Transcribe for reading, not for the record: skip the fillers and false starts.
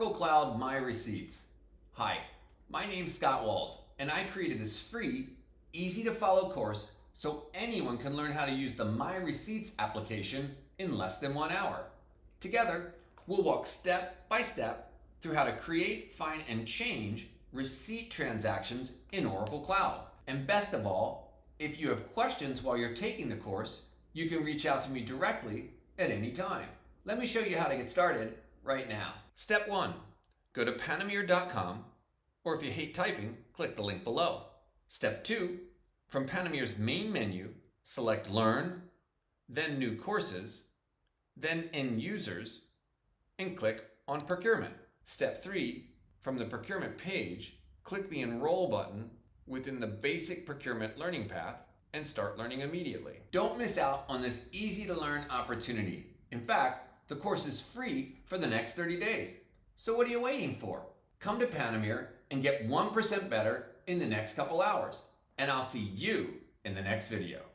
Oracle Cloud My Receipts. Hi, my name's Scott Walls, and I created this free, easy to follow course so anyone can learn how to use the My Receipts application in less than 1 hour. Together, we'll walk step by step through how to create, find, and change receipt transactions in Oracle Cloud. And best of all, if you have questions while you're taking the course, you can reach out to me directly at any time. Let me show you how to get started right now. Step 1. Go to Panomere.com, or if you hate typing, click the link below. Step 2. From Panomere's main menu, select Learn, then New Courses, then End Users, and click on Procurement. Step 3. From the Procurement page, click the Enroll button within the Basic Procurement Learning Path and start learning immediately. Don't miss out on this easy-to-learn opportunity. In fact, the course is free for the next 30 days. So what are you waiting for? Come to Panomere and get 1% better in the next couple hours. And I'll see you in the next video.